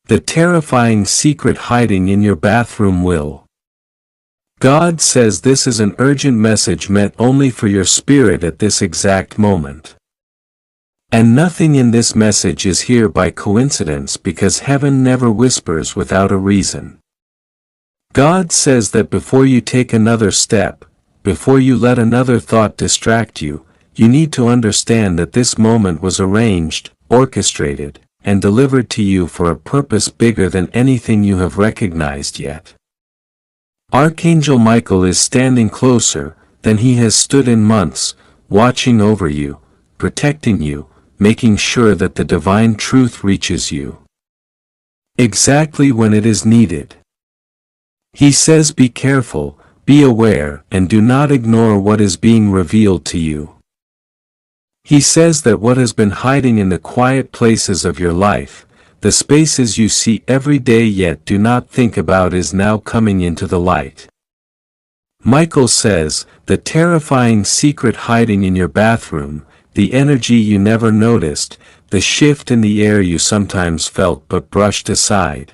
The terrifying secret hiding in your bathroom will. God says this is an urgent message meant only for your spirit at this exact moment. And nothing in this message is here by coincidence, because heaven never whispers without a reason. God says that before you take another step, before you let another thought distract you, you need to understand that this moment was arranged, orchestrated, and delivered to you for a purpose bigger than anything you have recognized yet. Archangel Michael is standing closer than he has stood in months, watching over you, protecting you, making sure that the divine truth reaches you exactly when it is needed. He says, be careful, be aware, and do not ignore what is being revealed to you. He says that what has been hiding in the quiet places of your life, the spaces you see every day yet do not think about, is now coming into the light. Michael says, the terrifying secret hiding in your bathroom, the energy you never noticed, the shift in the air you sometimes felt but brushed aside.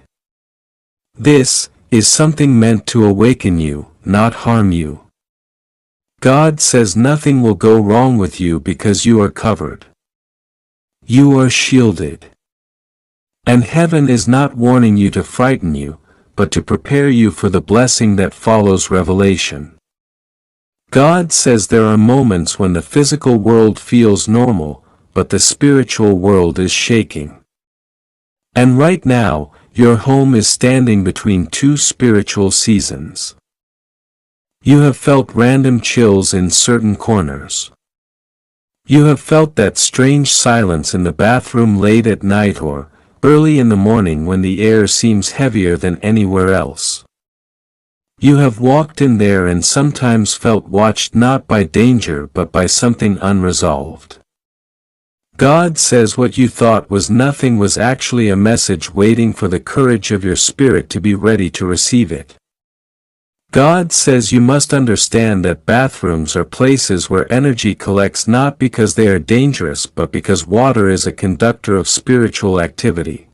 This is something meant to awaken you, not harm you. God says nothing will go wrong with you because you are covered. You are shielded. And heaven is not warning you to frighten you, but to prepare you for the blessing that follows revelation. God says there are moments when the physical world feels normal, but the spiritual world is shaking. And right now, your home is standing between two spiritual seasons. You have felt random chills in certain corners. You have felt that strange silence in the bathroom late at night or early in the morning when the air seems heavier than anywhere else. You have walked in there and sometimes felt watched, not by danger but by something unresolved. God says what you thought was nothing was actually a message waiting for the courage of your spirit to be ready to receive it. God says you must understand that bathrooms are places where energy collects, not because they are dangerous but because water is a conductor of spiritual activity.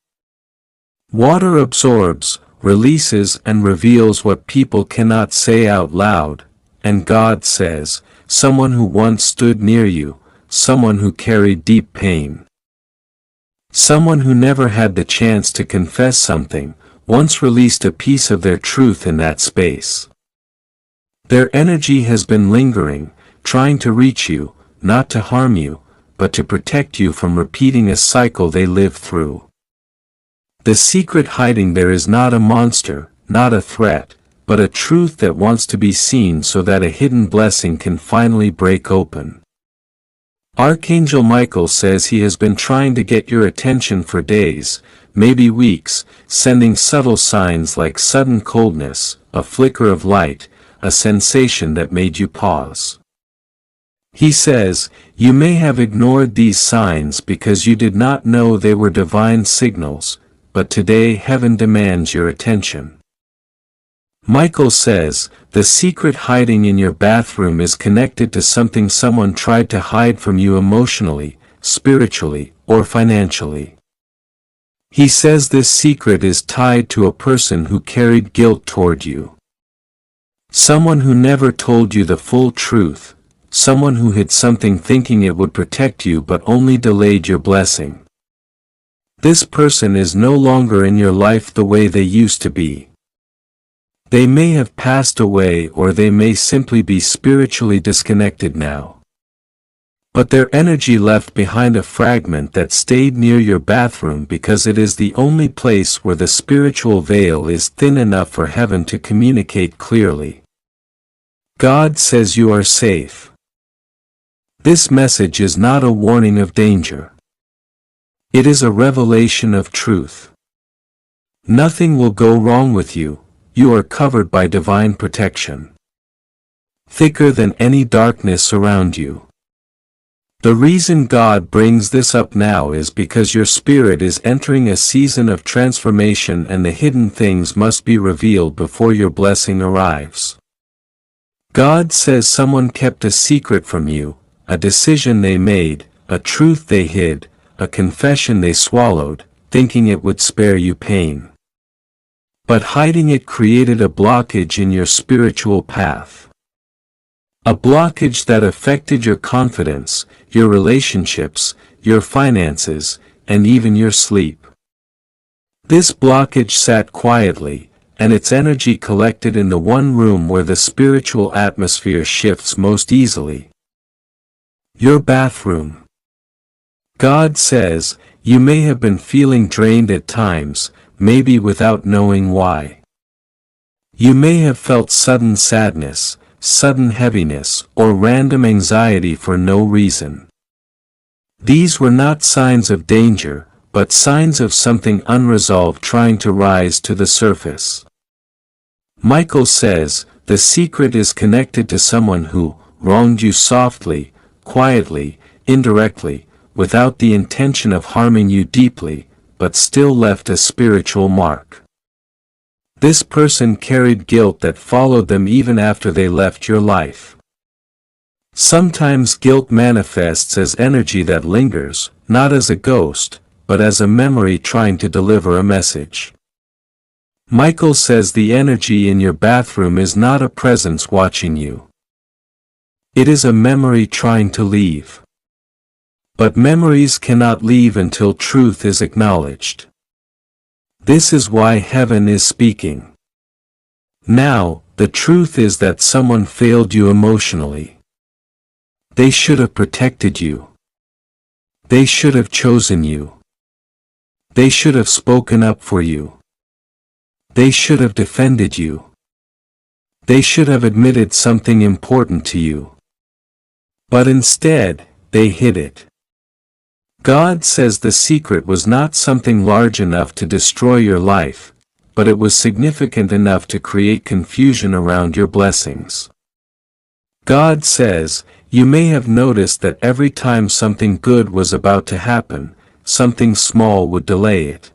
Water absorbs, releases, and reveals what people cannot say out loud, and God says, someone who once stood near you, someone who carried deep pain, someone who never had the chance to confess something, once released a piece of their truth in that space. Their energy has been lingering, trying to reach you, not to harm you, but to protect you from repeating a cycle they lived through. The secret hiding there is not a monster, not a threat, but a truth that wants to be seen so that a hidden blessing can finally break open. Archangel Michael says he has been trying to get your attention for days, maybe weeks, sending subtle signs like sudden coldness, a flicker of light, a sensation that made you pause. He says, you may have ignored these signs because you did not know they were divine signals, but today heaven demands your attention. Michael says, the secret hiding in your bathroom is connected to something someone tried to hide from you emotionally, spiritually, or financially. He says this secret is tied to a person who carried guilt toward you. Someone who never told you the full truth, someone who hid something thinking it would protect you but only delayed your blessing. This person is no longer in your life the way they used to be. They may have passed away or they may simply be spiritually disconnected now. But their energy left behind a fragment that stayed near your bathroom because it is the only place where the spiritual veil is thin enough for heaven to communicate clearly. God says you are safe. This message is not a warning of danger. It is a revelation of truth. Nothing will go wrong with you. You are covered by divine protection, thicker than any darkness around you. The reason God brings this up now is because your spirit is entering a season of transformation and the hidden things must be revealed before your blessing arrives. God says someone kept a secret from you, a decision they made, a truth they hid, a confession they swallowed, thinking it would spare you pain. But hiding it created a blockage in your spiritual path. A blockage that affected your confidence, your relationships, your finances, and even your sleep. This blockage sat quietly, and its energy collected in the one room where the spiritual atmosphere shifts most easily. Your bathroom. God says, you may have been feeling drained at times, maybe without knowing why. You may have felt sudden sadness, sudden heaviness, or random anxiety for no reason. These were not signs of danger, but signs of something unresolved trying to rise to the surface. Michael says, the secret is connected to someone who wronged you softly, quietly, indirectly, without the intention of harming you deeply, but still left a spiritual mark. This person carried guilt that followed them even after they left your life. Sometimes guilt manifests as energy that lingers, not as a ghost, but as a memory trying to deliver a message. Michael says the energy in your bathroom is not a presence watching you. It is a memory trying to leave. But memories cannot leave until truth is acknowledged. This is why heaven is speaking. Now, the truth is that someone failed you emotionally. They should have protected you. They should have chosen you. They should have spoken up for you. They should have defended you. They should have admitted something important to you. But instead, they hid it. God says the secret was not something large enough to destroy your life, but it was significant enough to create confusion around your blessings. God says, you may have noticed that every time something good was about to happen, something small would delay it.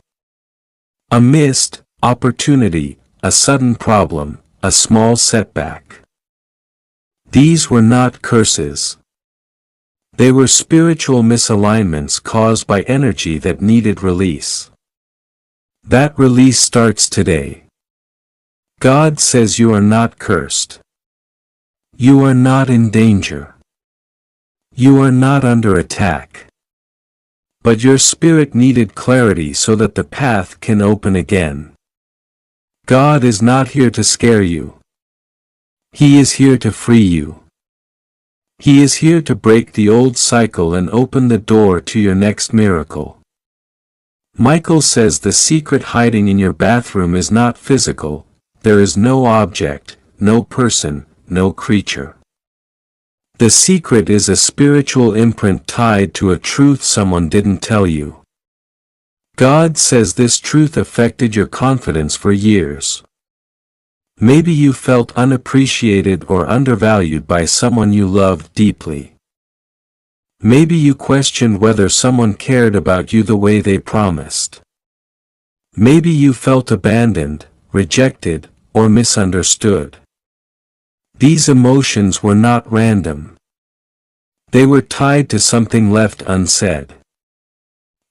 A missed opportunity, a sudden problem, a small setback. These were not curses. They were spiritual misalignments caused by energy that needed release. That release starts today. God says you are not cursed. You are not in danger. You are not under attack. But your spirit needed clarity so that the path can open again. God is not here to scare you. He is here to free you. He is here to break the old cycle and open the door to your next miracle. Michael says the secret hiding in your bathroom is not physical. There is no object, no person, no creature. The secret is a spiritual imprint tied to a truth someone didn't tell you. God says this truth affected your confidence for years. Maybe you felt unappreciated or undervalued by someone you loved deeply. Maybe you questioned whether someone cared about you the way they promised. Maybe you felt abandoned, rejected, or misunderstood. These emotions were not random. They were tied to something left unsaid.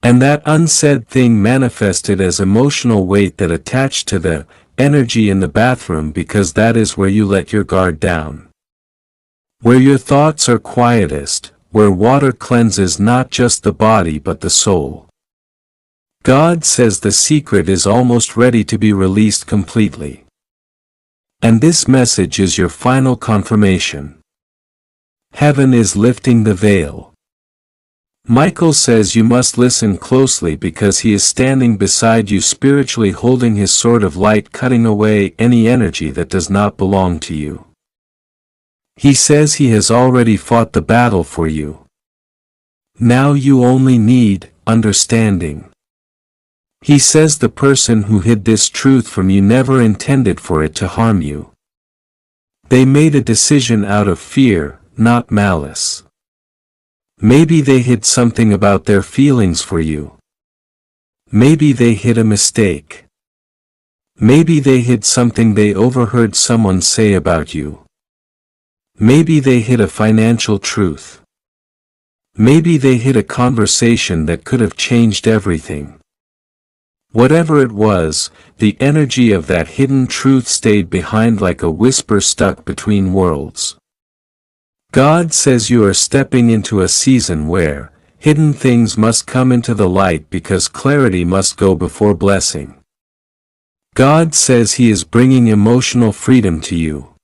And that unsaid thing manifested as emotional weight that attached to the energy in the bathroom because that is where you let your guard down. Where your thoughts are quietest, where water cleanses not just the body but the soul. God says the secret is almost ready to be released completely. And this message is your final confirmation. Heaven is lifting the veil. Michael says you must listen closely because he is standing beside you spiritually holding his sword of light cutting away any energy that does not belong to you. He says he has already fought the battle for you. Now you only need understanding. He says the person who hid this truth from you never intended for it to harm you. They made a decision out of fear, not malice. Maybe they hid something about their feelings for you. Maybe they hid a mistake. Maybe they hid something they overheard someone say about you. Maybe they hid a financial truth. Maybe they hid a conversation that could have changed everything. Whatever it was, the energy of that hidden truth stayed behind like a whisper stuck between worlds. God says you are stepping into a season where hidden things must come into the light because clarity must go before blessing. God says He is bringing emotional freedom to you.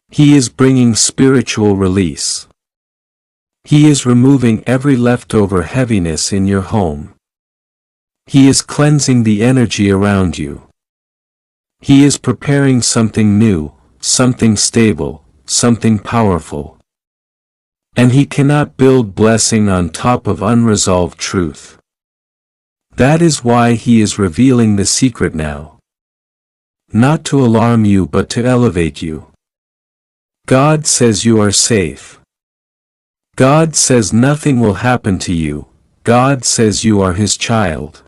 He is bringing spiritual release. He is removing every leftover heaviness in your home. He is cleansing the energy around you. He is preparing something new, something stable, something powerful. And He cannot build blessing on top of unresolved truth. That is why He is revealing the secret now. Not to alarm you but to elevate you. God says you are safe. God says nothing will happen to you. God says you are His child.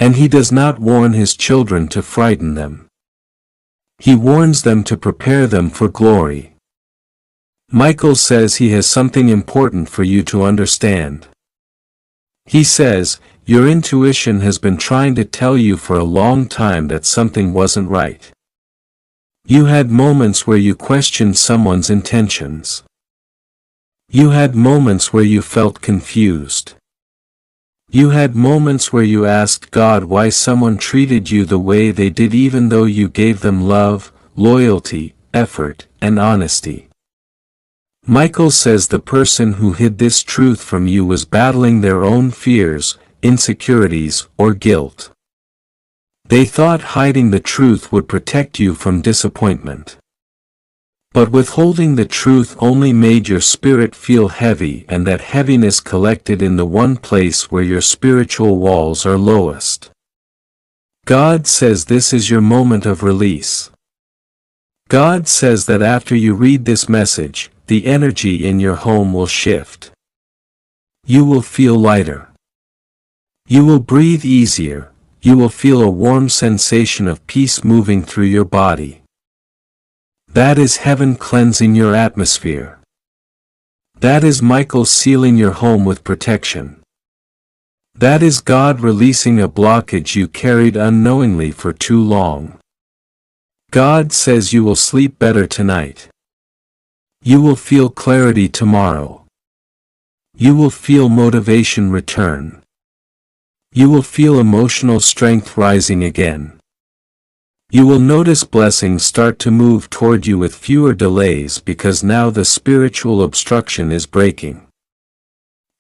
And He does not warn His children to frighten them. He warns them to prepare them for glory. Michael says he has something important for you to understand. He says, your intuition has been trying to tell you for a long time that something wasn't right. You had moments where you questioned someone's intentions. You had moments where you felt confused. You had moments where you asked God why someone treated you the way they did even though you gave them love, loyalty, effort, and honesty. Michael says the person who hid this truth from you was battling their own fears, insecurities, or guilt. They thought hiding the truth would protect you from disappointment. But withholding the truth only made your spirit feel heavy, and that heaviness collected in the one place where your spiritual walls are lowest. God says this is your moment of release. God says that after you read this message, the energy in your home will shift. You will feel lighter. You will breathe easier. You will feel a warm sensation of peace moving through your body. That is heaven cleansing your atmosphere. That is Michael sealing your home with protection. That is God releasing a blockage you carried unknowingly for too long. God says you will sleep better tonight. You will feel clarity tomorrow. You will feel motivation return. You will feel emotional strength rising again. You will notice blessings start to move toward you with fewer delays because now the spiritual obstruction is breaking.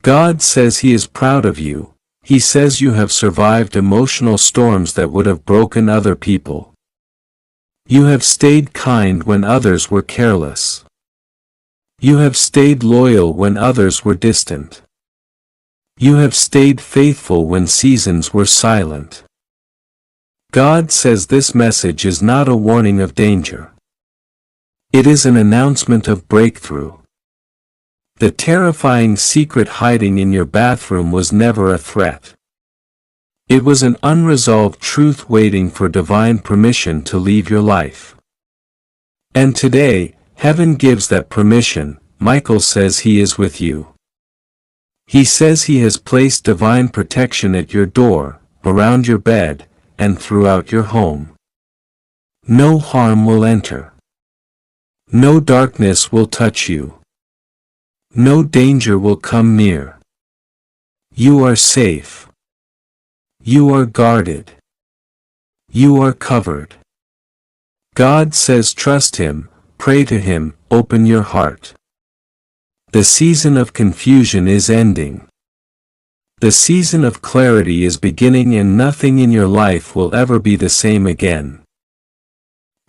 God says He is proud of you. He says you have survived emotional storms that would have broken other people. You have stayed kind when others were careless. You have stayed loyal when others were distant. You have stayed faithful when seasons were silent. God says this message is not a warning of danger. It is an announcement of breakthrough. The terrifying secret hiding in your bathroom was never a threat. It was an unresolved truth waiting for divine permission to leave your life. And today, heaven gives that permission. Michael says He is with you. He says He has placed divine protection at your door, around your bed, and throughout your home. No harm will enter. No darkness will touch you. No danger will come near. You are safe. You are guarded. You are covered. God says trust Him, pray to Him, open your heart. The season of confusion is ending. The season of clarity is beginning, and nothing in your life will ever be the same again.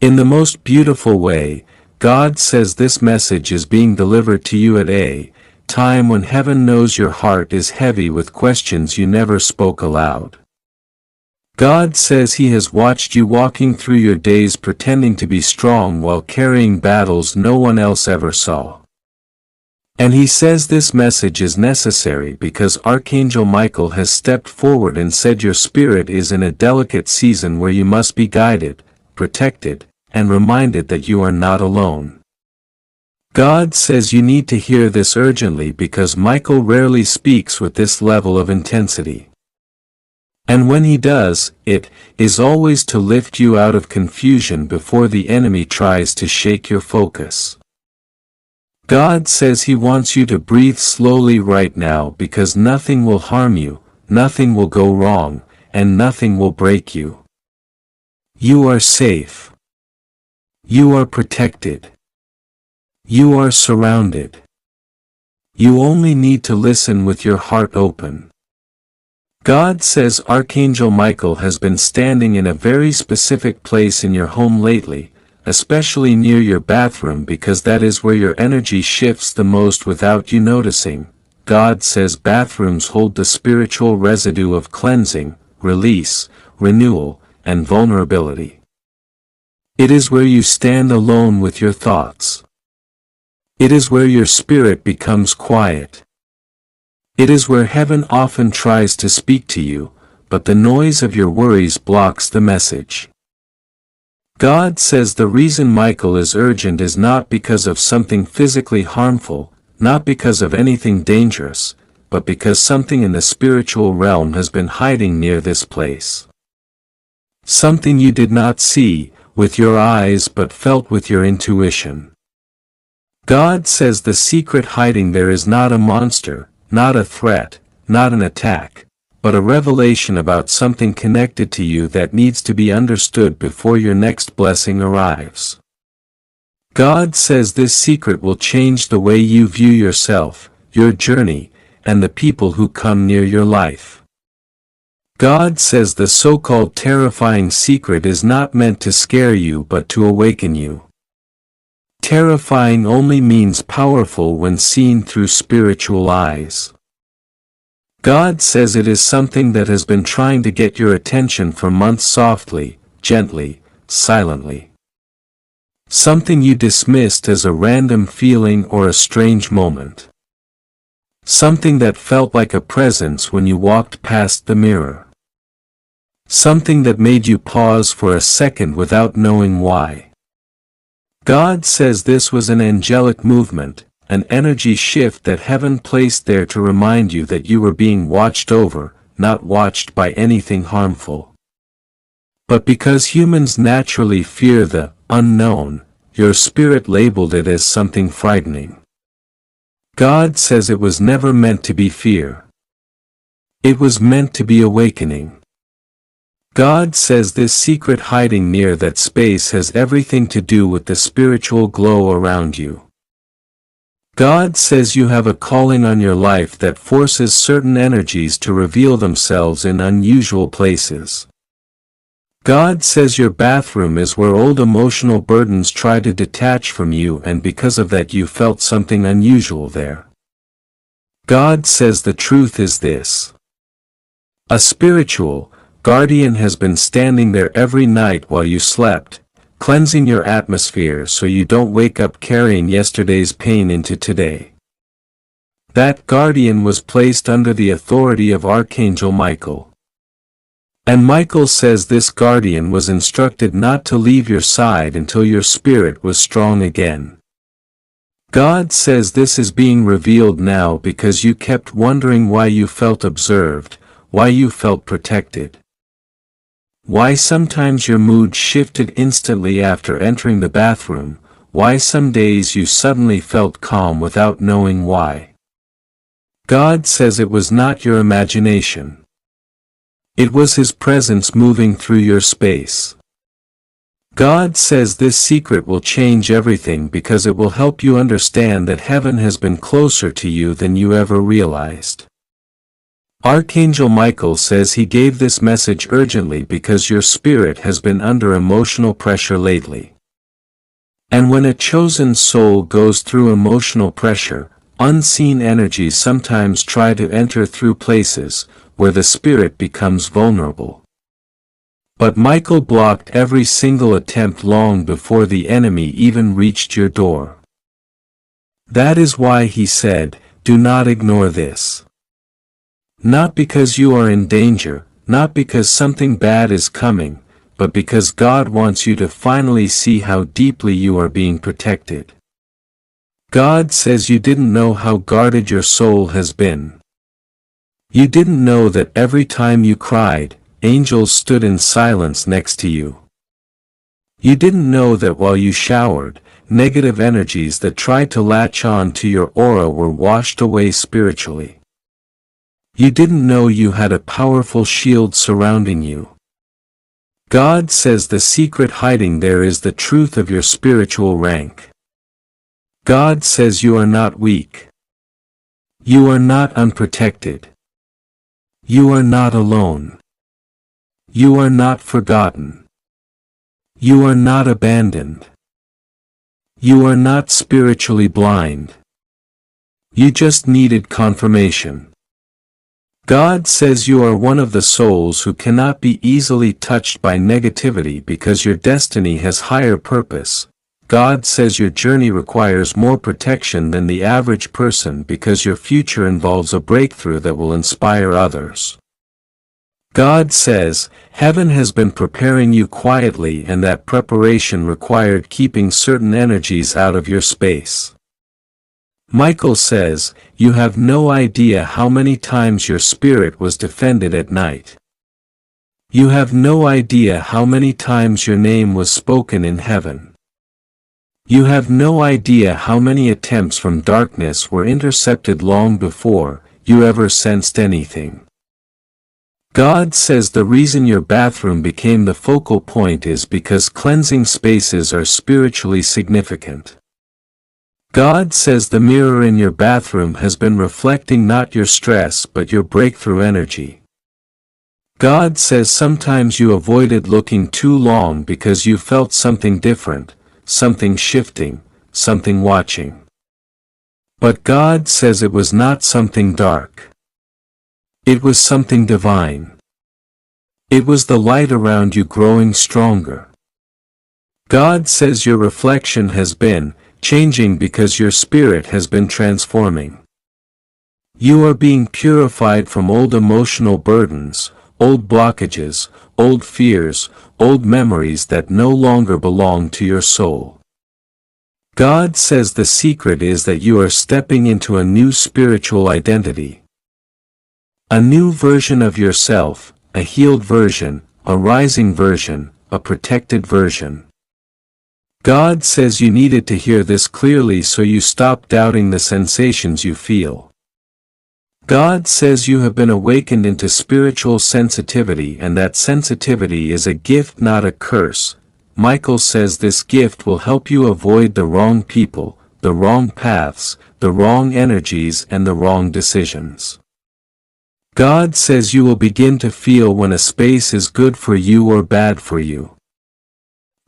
In the most beautiful way, God says this message is being delivered to you at a time when heaven knows your heart is heavy with questions you never spoke aloud. God says He has watched you walking through your days pretending to be strong while carrying battles no one else ever saw. And He says this message is necessary because Archangel Michael has stepped forward and said your spirit is in a delicate season where you must be guided, protected, and reminded that you are not alone. God says you need to hear this urgently because Michael rarely speaks with this level of intensity. And when he does, it is always to lift you out of confusion before the enemy tries to shake your focus. God says he wants you to breathe slowly right now because nothing will harm you, nothing will go wrong, and nothing will break you. You are safe. You are protected. You are surrounded. You only need to listen with your heart open. God says Archangel Michael has been standing in a very specific place in your home lately, especially near your bathroom because that is where your energy shifts the most without you noticing. God says bathrooms hold the spiritual residue of cleansing, release, renewal, and vulnerability. It is where you stand alone with your thoughts. It is where your spirit becomes quiet. It is where heaven often tries to speak to you, but the noise of your worries blocks the message. God says the reason Michael is urgent is not because of something physically harmful, not because of anything dangerous, but because something in the spiritual realm has been hiding near this place. Something you did not see with your eyes but felt with your intuition. God says the secret hiding there is not a monster, not a threat, not an attack, but a revelation about something connected to you that needs to be understood before your next blessing arrives. God says this secret will change the way you view yourself, your journey, and the people who come near your life. God says the so-called terrifying secret is not meant to scare you but to awaken you. Terrifying only means powerful when seen through spiritual eyes. God says it is something that has been trying to get your attention for months softly, gently, silently. Something you dismissed as a random feeling or a strange moment. Something that felt like a presence when you walked past the mirror. Something that made you pause for a second without knowing why. God says this was an angelic movement, an energy shift that heaven placed there to remind you that you were being watched over, not watched by anything harmful. But because humans naturally fear the unknown, your spirit labeled it as something frightening. God says it was never meant to be fear. It was meant to be awakening. God says this secret hiding near that space has everything to do with the spiritual glow around you. God says you have a calling on your life that forces certain energies to reveal themselves in unusual places. God says your bathroom is where old emotional burdens try to detach from you, and because of that you felt something unusual there. God says the truth is this. A spiritual guardian has been standing there every night while you slept, cleansing your atmosphere so you don't wake up carrying yesterday's pain into today. That guardian was placed under the authority of Archangel Michael. And Michael says this guardian was instructed not to leave your side until your spirit was strong again. God says this is being revealed now because you kept wondering why you felt observed, why you felt protected. Why sometimes your mood shifted instantly after entering the bathroom, why some days you suddenly felt calm without knowing why. God says it was not your imagination. It was His presence moving through your space. God says this secret will change everything because it will help you understand that heaven has been closer to you than you ever realized. Archangel Michael says he gave this message urgently because your spirit has been under emotional pressure lately. And when a chosen soul goes through emotional pressure, unseen energies sometimes try to enter through places where the spirit becomes vulnerable. But Michael blocked every single attempt long before the enemy even reached your door. That is why he said, "Do not ignore this." Not because you are in danger, not because something bad is coming, but because God wants you to finally see how deeply you are being protected. God says you didn't know how guarded your soul has been. You didn't know that every time you cried, angels stood in silence next to you. You didn't know that while you showered, negative energies that tried to latch on to your aura were washed away spiritually. You didn't know you had a powerful shield surrounding you. God says the secret hiding there is the truth of your spiritual rank. God says you are not weak. You are not unprotected. You are not alone. You are not forgotten. You are not abandoned. You are not spiritually blind. You just needed confirmation. God says you are one of the souls who cannot be easily touched by negativity because your destiny has higher purpose. God says your journey requires more protection than the average person because your future involves a breakthrough that will inspire others. God says, heaven has been preparing you quietly and that preparation required keeping certain energies out of your space. Michael says, you have no idea how many times your spirit was defended at night. You have no idea how many times your name was spoken in heaven. You have no idea how many attempts from darkness were intercepted long before you ever sensed anything. God says the reason your bathroom became the focal point is because cleansing spaces are spiritually significant. God says the mirror in your bathroom has been reflecting not your stress but your breakthrough energy. God says sometimes you avoided looking too long because you felt something different, something shifting, something watching. But God says it was not something dark. It was something divine. It was the light around you growing stronger. God says your reflection has been changing because your spirit has been transforming. You are being purified from old emotional burdens, old blockages, old fears, old memories that no longer belong to your soul. God says the secret is that you are stepping into a new spiritual identity. A new version of yourself, a healed version, a rising version, a protected version. God says you needed to hear this clearly so you stop doubting the sensations you feel. God says you have been awakened into spiritual sensitivity and that sensitivity is a gift, not a curse. Michael says this gift will help you avoid the wrong people, the wrong paths, the wrong energies and the wrong decisions. God says you will begin to feel when a space is good for you or bad for you.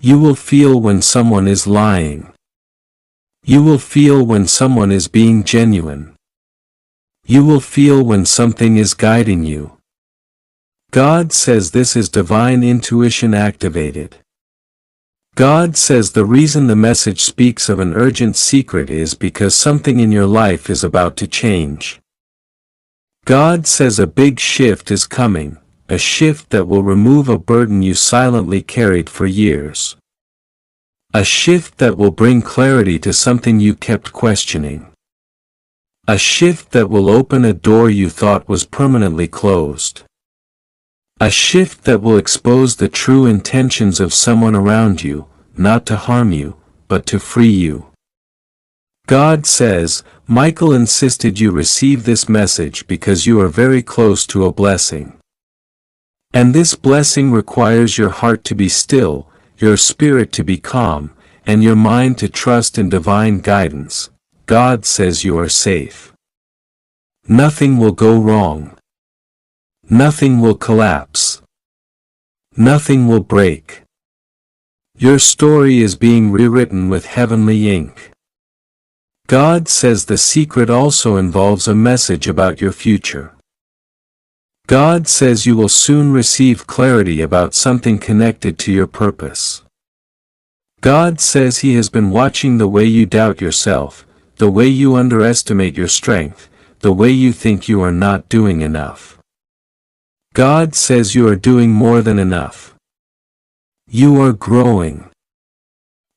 You will feel when someone is lying. You will feel when someone is being genuine. You will feel when something is guiding you. God says this is divine intuition activated. God says the reason the message speaks of an urgent secret is because something in your life is about to change. God says a big shift is coming, a shift that will remove a burden you silently carried for years. A shift that will bring clarity to something you kept questioning. A shift that will open a door you thought was permanently closed. A shift that will expose the true intentions of someone around you, not to harm you, but to free you. God says, Michael insisted you receive this message because you are very close to a blessing. And this blessing requires your heart to be still, your spirit to be calm, and your mind to trust in divine guidance. God says you are safe. Nothing will go wrong. Nothing will collapse. Nothing will break. Your story is being rewritten with heavenly ink. God says the secret also involves a message about your future. God says you will soon receive clarity about something connected to your purpose. God says He has been watching the way you doubt yourself, the way you underestimate your strength, the way you think you are not doing enough. God says you are doing more than enough. You are growing.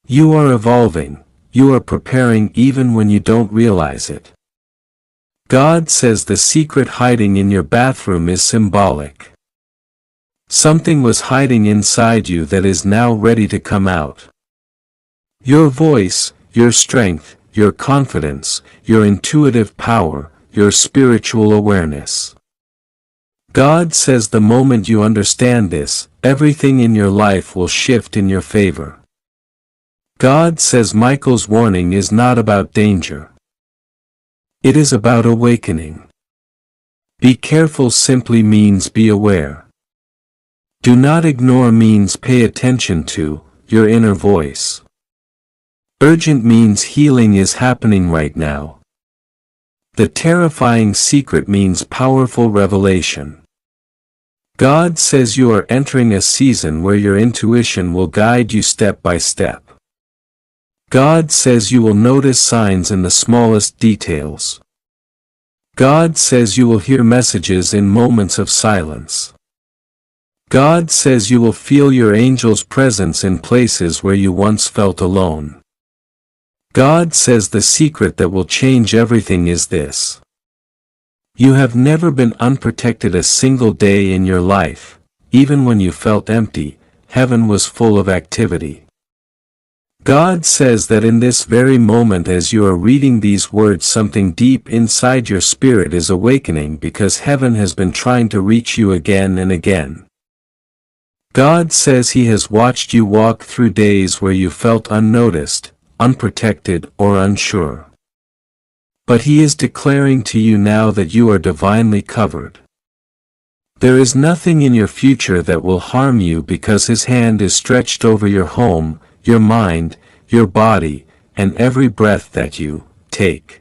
You are evolving. You are preparing even when you don't realize it. God says the secret hiding in your bathroom is symbolic. Something was hiding inside you that is now ready to come out. Your voice, your strength, your confidence, your intuitive power, your spiritual awareness. God says the moment you understand this, everything in your life will shift in your favor. God says Michael's warning is not about danger. It is about awakening. Be careful simply means be aware. Do not ignore means pay attention to your inner voice. Urgent means healing is happening right now. The terrifying secret means powerful revelation. God says you are entering a season where your intuition will guide you step by step. God says you will notice signs in the smallest details. God says you will hear messages in moments of silence. God says you will feel your angel's presence in places where you once felt alone. God says the secret that will change everything is this. You have never been unprotected a single day in your life. Even when you felt empty, heaven was full of activity. God says that in this very moment as you are reading these words something deep inside your spirit is awakening because heaven has been trying to reach you again and again. God says He has watched you walk through days where you felt unnoticed, unprotected or unsure. But He is declaring to you now that you are divinely covered. There is nothing in your future that will harm you because His hand is stretched over your home, your mind, your body, and every breath that you take.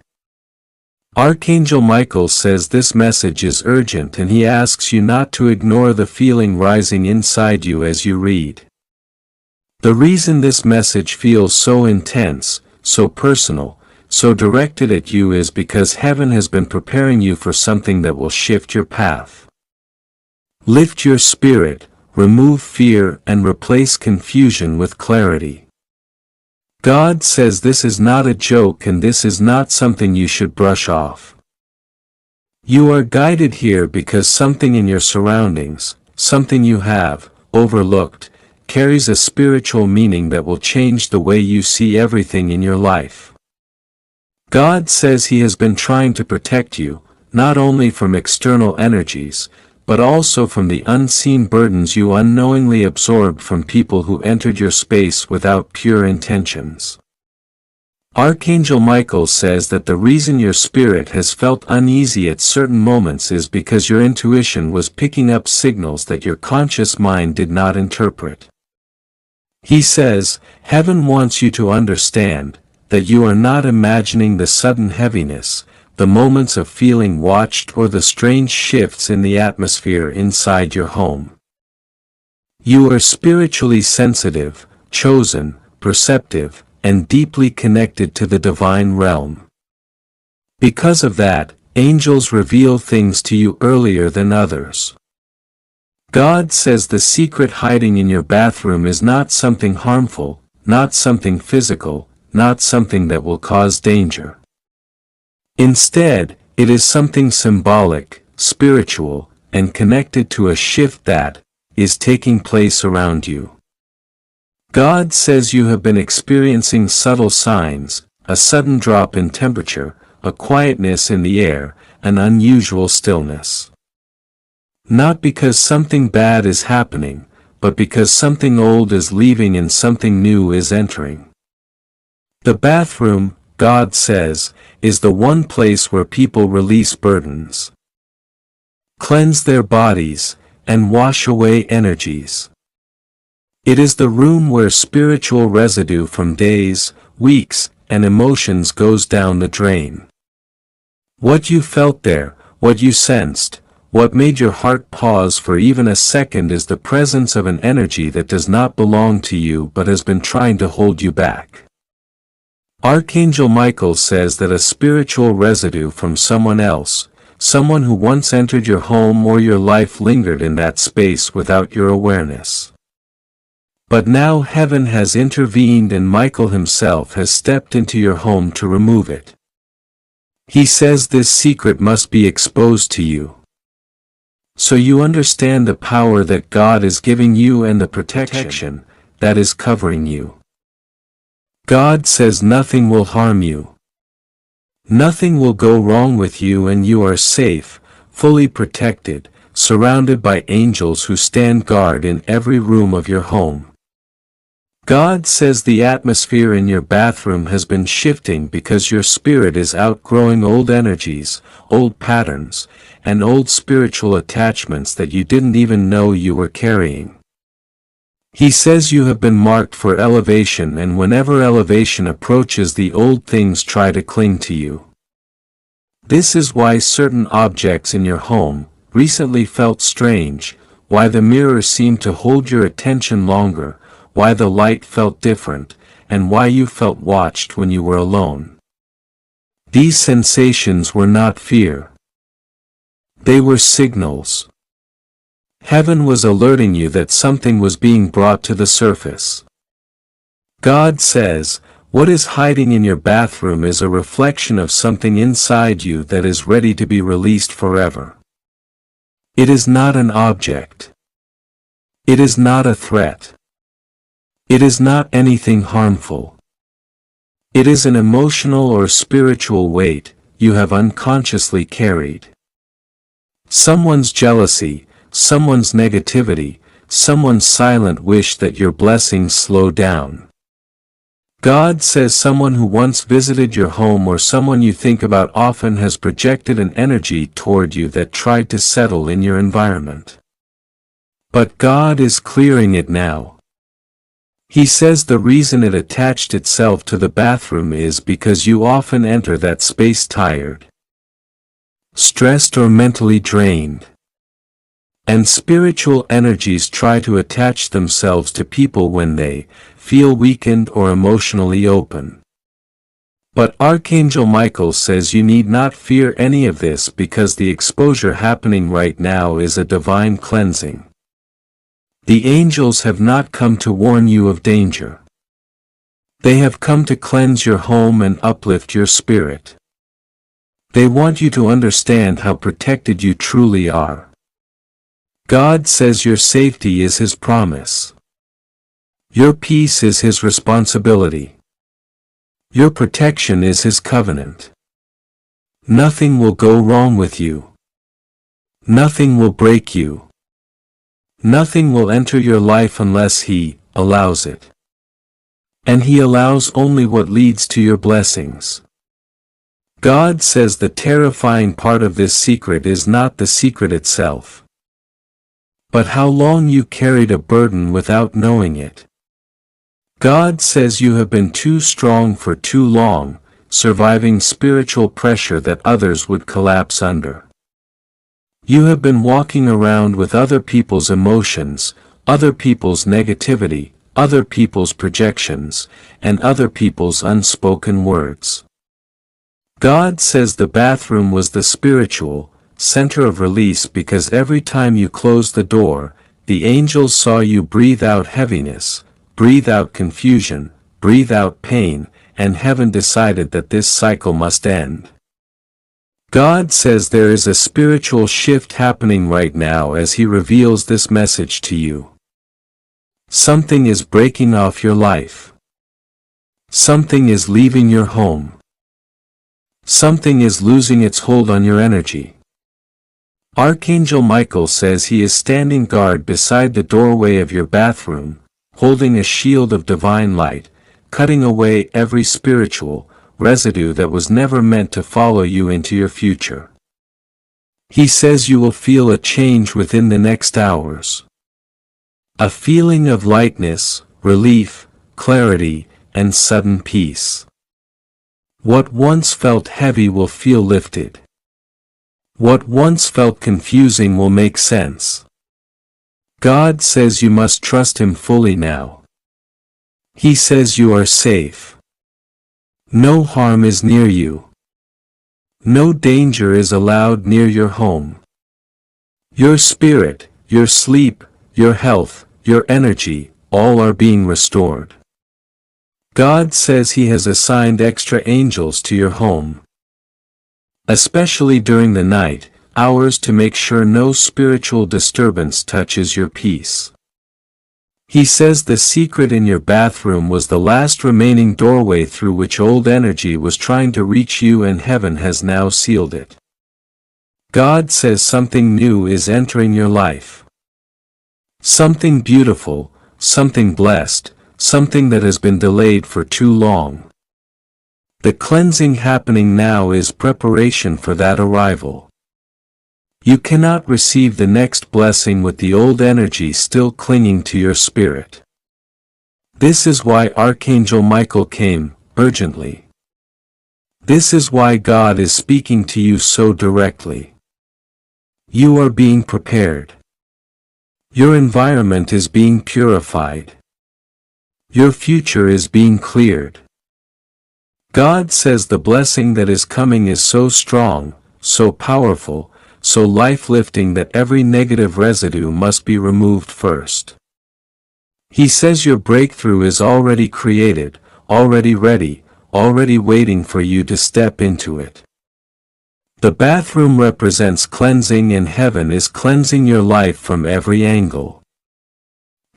Archangel Michael says this message is urgent and he asks you not to ignore the feeling rising inside you as you read. The reason this message feels so intense, so personal, so directed at you is because heaven has been preparing you for something that will shift your path. Lift your spirit, remove fear and replace confusion with clarity. God says this is not a joke and this is not something you should brush off. You are guided here because something in your surroundings, something you have overlooked, carries a spiritual meaning that will change the way you see everything in your life. God says He has been trying to protect you, not only from external energies, but also from the unseen burdens you unknowingly absorbed from people who entered your space without pure intentions. Archangel Michael says that the reason your spirit has felt uneasy at certain moments is because your intuition was picking up signals that your conscious mind did not interpret. He says, heaven wants you to understand that you are not imagining the sudden heaviness, the moments of feeling watched or the strange shifts in the atmosphere inside your home. You are spiritually sensitive, chosen, perceptive, and deeply connected to the divine realm. Because of that, angels reveal things to you earlier than others. God says the secret hiding in your bathroom is not something harmful, not something physical, not something that will cause danger. Instead, it is something symbolic, spiritual, and connected to a shift that is taking place around you. God says you have been experiencing subtle signs, a sudden drop in temperature, a quietness in the air, an unusual stillness. Not because something bad is happening, but because something old is leaving and something new is entering. The bathroom, God says, is the one place where people release burdens, cleanse their bodies, and wash away energies. It is the room where spiritual residue from days, weeks, and emotions goes down the drain. What you felt there, what you sensed, what made your heart pause for even a second is the presence of an energy that does not belong to you but has been trying to hold you back. Archangel Michael says that a spiritual residue from someone else, someone who once entered your home or your life lingered in that space without your awareness. But now heaven has intervened and Michael himself has stepped into your home to remove it. He says this secret must be exposed to you. So you understand the power that God is giving you and the protection that is covering you. God says nothing will harm you. Nothing will go wrong with you, and you are safe, fully protected, surrounded by angels who stand guard in every room of your home. God says the atmosphere in your bathroom has been shifting because your spirit is outgrowing old energies, old patterns, and old spiritual attachments that you didn't even know you were carrying. He says you have been marked for elevation, and whenever elevation approaches, the old things try to cling to you. This is why certain objects in your home recently felt strange, why the mirror seemed to hold your attention longer, why the light felt different, and why you felt watched when you were alone. These sensations were not fear. They were signals. Heaven was alerting you that something was being brought to the surface. God says, what is hiding in your bathroom is a reflection of something inside you that is ready to be released forever. It is not an object. It is not a threat. It is not anything harmful. It is an emotional or spiritual weight you have unconsciously carried. Someone's jealousy, someone's negativity, someone's silent wish that your blessings slow down. God says someone who once visited your home or someone you think about often has projected an energy toward you that tried to settle in your environment. But God is clearing it now. He says the reason it attached itself to the bathroom is because you often enter that space tired, stressed, or mentally drained. And spiritual energies try to attach themselves to people when they feel weakened or emotionally open. But Archangel Michael says you need not fear any of this because the exposure happening right now is a divine cleansing. The angels have not come to warn you of danger. They have come to cleanse your home and uplift your spirit. They want you to understand how protected you truly are. God says your safety is His promise. Your peace is His responsibility. Your protection is His covenant. Nothing will go wrong with you. Nothing will break you. Nothing will enter your life unless He allows it. And He allows only what leads to your blessings. God says the terrifying part of this secret is not the secret itself, but how long you carried a burden without knowing it. God says you have been too strong for too long, surviving spiritual pressure that others would collapse under. You have been walking around with other people's emotions, other people's negativity, other people's projections, and other people's unspoken words. God says the bathroom was the spiritual center of release because every time you closed the door, the angels saw you breathe out heaviness, breathe out confusion, breathe out pain, and heaven decided that this cycle must end. God says there is a spiritual shift happening right now as He reveals this message to you. Something is breaking off your life. Something is leaving your home. Something is losing its hold on your energy. Archangel Michael says he is standing guard beside the doorway of your bathroom, holding a shield of divine light, cutting away every spiritual residue that was never meant to follow you into your future. He says you will feel a change within the next hours. A feeling of lightness, relief, clarity, and sudden peace. What once felt heavy will feel lifted. What once felt confusing will make sense. God says you must trust Him fully now. He says you are safe. No harm is near you. No danger is allowed near your home. Your spirit, your sleep, your health, your energy, all are being restored. God says He has assigned extra angels to your home. Especially during the night, hours to make sure no spiritual disturbance touches your peace. He says the secret in your bathroom was the last remaining doorway through which old energy was trying to reach you, and heaven has now sealed it. God says something new is entering your life. Something beautiful, something blessed, something that has been delayed for too long. The cleansing happening now is preparation for that arrival. You cannot receive the next blessing with the old energy still clinging to your spirit. This is why Archangel Michael came, urgently. This is why God is speaking to you so directly. You are being prepared. Your environment is being purified. Your future is being cleared. God says the blessing that is coming is so strong, so powerful, so life-lifting that every negative residue must be removed first. He says your breakthrough is already created, already ready, already waiting for you to step into it. The bathroom represents cleansing, and heaven is cleansing your life from every angle.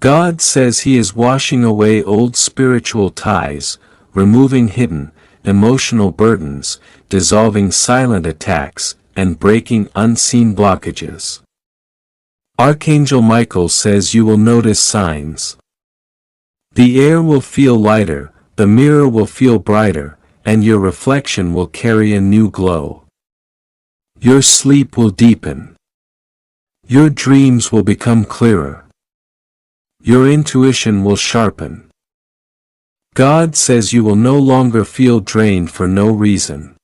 God says He is washing away old spiritual ties, removing hidden, emotional burdens, dissolving silent attacks, and breaking unseen blockages. Archangel Michael says you will notice signs. The air will feel lighter, the mirror will feel brighter, and your reflection will carry a new glow. Your sleep will deepen. Your dreams will become clearer. Your intuition will sharpen. God says you will no longer feel drained for no reason.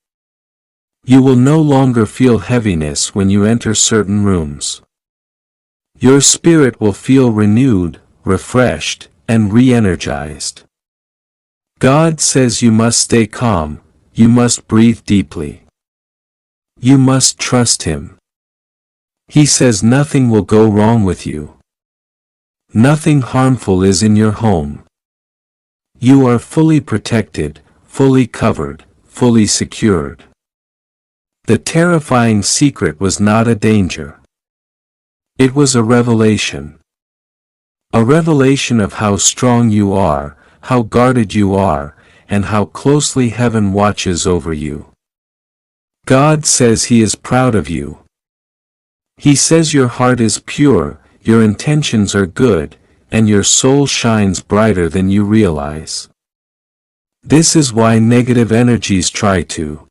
You will no longer feel heaviness when you enter certain rooms. Your spirit will feel renewed, refreshed, and re-energized. God says you must stay calm, you must breathe deeply. You must trust Him. He says nothing will go wrong with you. Nothing harmful is in your home. You are fully protected, fully covered, fully secured. The terrifying secret was not a danger. It was a revelation. A revelation of how strong you are, how guarded you are, and how closely heaven watches over you. God says He is proud of you. He says your heart is pure, your intentions are good, and your soul shines brighter than you realize. This is why negative energies try to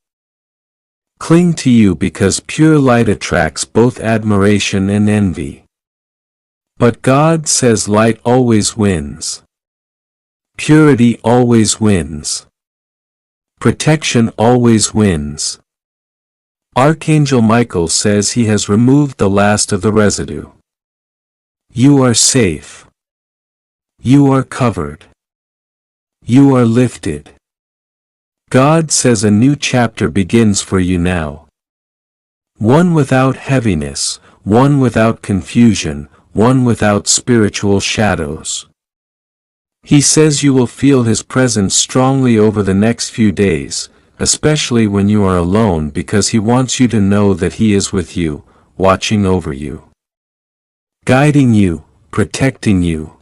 cling to you, because pure light attracts both admiration and envy. But God says light always wins. Purity always wins. Protection always wins. Archangel Michael says he has removed the last of the residue. You are safe. You are covered. You are lifted. God says a new chapter begins for you now. One without heaviness, one without confusion, one without spiritual shadows. He says you will feel His presence strongly over the next few days, especially when you are alone, because He wants you to know that He is with you, watching over you, guiding you, protecting you.